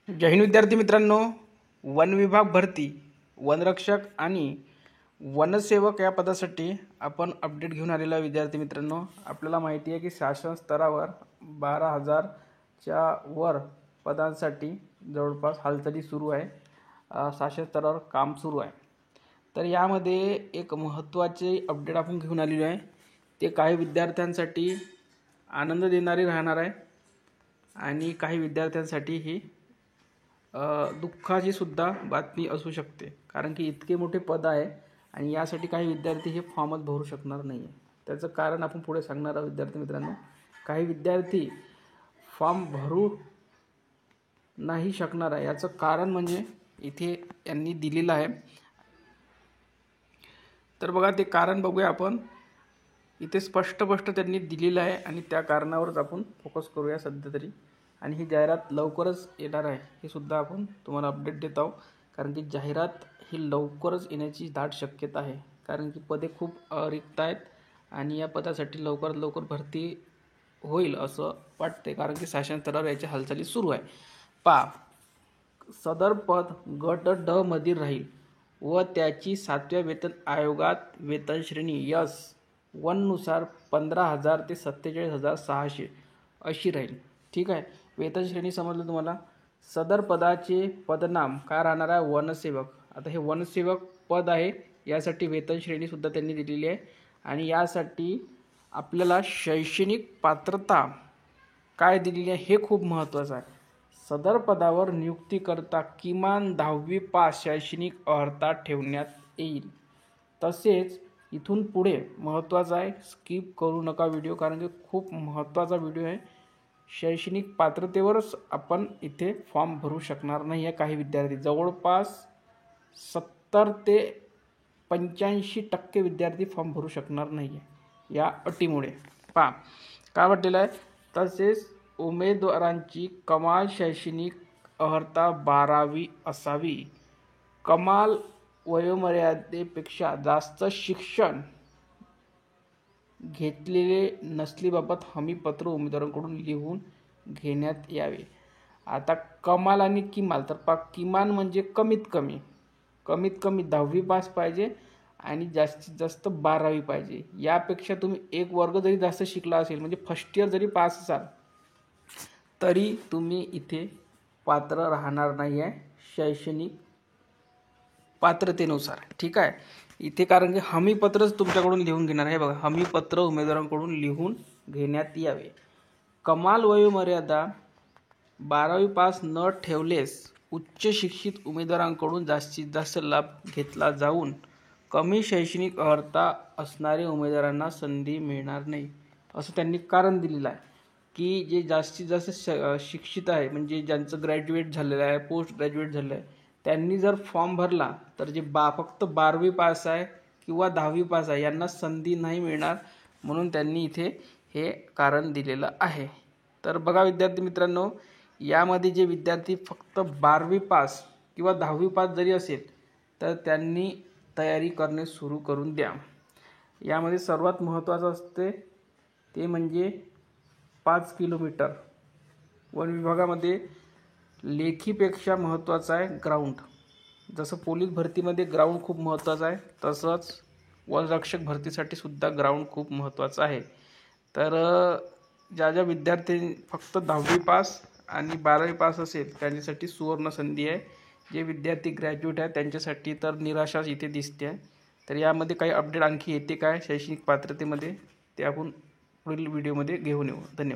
जय हिंद विद्यार्थी मित्रांनो, वन विभाग भरती, वनरक्षक आणि वनसेवक या पदासाठी आपण अपडेट घेऊन आलेला विद्यार्थी मित्रांनो, आपल्याला माहिती आहे की शासन स्तरावर 12,000च्या वर पदांसाठी जवळपास हालचाली सुरू आहे. शासन स्तरावर काम सुरू आहे. तर यामध्ये एक महत्त्वाचे अपडेट आपण घेऊन आलेलो आहे. ते काही विद्यार्थ्यांसाठी आनंद देणारे राहणार आहे आणि काही विद्यार्थ्यांसाठी ही दुःखाची सुद्धा बातमी असू शकते, कारण की इतके मोठे पद आहे आणि यासाठी काही विद्यार्थी हे फॉर्मच भरू शकणार नाही आहे. त्याचं कारण आपण पुढे सांगणार आहोत विद्यार्थी मित्रांनो. काही विद्यार्थी फॉर्म भरू नाही शकणार आहे. याचं कारण म्हणजे इथे यांनी दिलेलं आहे. तर बघा, ते कारण बघूया आपण. इथे स्पष्ट त्यांनी दिलेलं आहे आणि त्या कारणावरच आपण फोकस करूया सध्या तरी. आणि ही जाहिरात लवकरच येणार आहे हे सुद्धा आपण तुम्हाला अपडेट देत आहोत, कारण की जाहिरात ही लवकरच येण्याची दाट शक्यता आहे. कारण की पदे खूप रिक्त आहेत आणि या पदासाठी लवकरात लवकर भरती होईल असं वाटते, कारण की शासन स्तरावर याची हालचाली सुरू आहे. सदर पद गट ड मधील राहील व त्याची 7व्या वेतन आयोगात वेतन श्रेणी S1 नुसार 15,000 ते 47,600 अशी राहील. ठीक आहे. वेतन श्रेणी समजलं तुम्हाला. सदर पदाचे पदनाम काय राहणार आहे? वनसेवक. आता हे वनसेवक पद आहे, यासाठी वेतन श्रेणी सुद्धा त्यांनी दिलेली आहे आणि यासाठी आपल्याला शैक्षणिक पात्रता काय दिलेली आहे हे खूप महत्त्वाचं आहे. सदर पदावर नियुक्तीकरता किमान 10वी पास शैक्षणिक अर्हता ठेवण्यात येईल. तसेच इथून पुढे महत्त्वाचं आहे, स्किप करू नका व्हिडिओ, कारण की खूप महत्त्वाचा व्हिडिओ आहे. शैक्षणिक पात्रतेवरच आपण इथे फॉर्म भरू शकणार नाही आहे. काही विद्यार्थी जवळपास 70 ते 85% विद्यार्थी फॉर्म भरू शकणार नाही आहे या अटीमुळे. काय म्हटलेलं आहे? तसेच उमेदवारांची कमाल शैक्षणिक अर्हता 12वी असावी. कमाल वयोमर्यादेपेक्षा जास्त शिक्षण घेतलेले नसल्याबाबत हमीपत्र उमेदवारांकडून लिहून घेण्यात यावे. आता कमाल आणि किमान, तर किमान म्हणजे कमीत कमी 10वी पास पाहिजे आणि जास्तीत जास्त 12वी पाहिजे. यापेक्षा तुम्ही एक वर्ग जरी जास्त शिकला असेल, म्हणजे फर्स्ट इयर जरी पास असाल तरी तुम्ही इथे पात्र राहणार नाही आहे शैक्षणिक पात्रतेनुसार. ठीक आहे. इथे कारण की हमीपत्रच तुमच्याकडून लिहून घेणार आहे. बघा, हमीपत्र उमेदवारांकडून लिहून घेण्यात यावे. कमाल वयोमर्यादा 12वी पास न ठेवलेस उच्च शिक्षित उमेदवारांकडून जास्तीत जास्त लाभ घेतला जाऊन कमी शैक्षणिक अर्हता असणाऱ्या उमेदवारांना संधी मिळणार नाही, असं त्यांनी कारण दिलेलं आहे. की जे जास्तीत जास्त शिक्षित आहे, म्हणजे ज्यांचं ग्रॅज्युएट झालेलं आहे, पोस्ट ग्रॅज्युएट झालेलं आहे, त्यांनी जर फॉर्म भरला तर जे फक्त 12वी पास आहे किंवा 10वी पास आहे यांना संधी नाही मिळणार, म्हणून त्यांनी इथे हे कारण दिलेलं आहे. तर बघा विद्यार्थी मित्रांनो, यामध्ये जे विद्यार्थी फक्त 12वी पास किंवा 10वी पास जरी असेल तर त्यांनी तयारी करणे सुरू करून द्या. यामध्ये सर्वात महत्त्वाचं असते ते म्हणजे 5 किलोमीटर. वन विभागामध्ये लेखीपेक्षा महत्त्वाचं आहे ग्राउंड. जसं पोलीस भरतीमध्ये ग्राउंड खूप महत्त्वाचं आहे, तसंच वनरक्षक भरतीसाठी सुद्धा ग्राउंड खूप महत्त्वाचं आहे. तर ज्या विद्यार्थी फक्त 10वी पास आणि 12वी पास असेल त्यांच्यासाठी सुवर्ण संधी आहे. जे विद्यार्थी ग्रॅज्युएट आहेत त्यांच्यासाठी तर निराशाच इथे दिसते आहे. तर यामध्ये काही अपडेट आणखी येते काय शैक्षणिक पात्रतेमध्ये ते आपण पुढील व्हिडिओमध्ये घेऊन येऊ. धन्यवाद.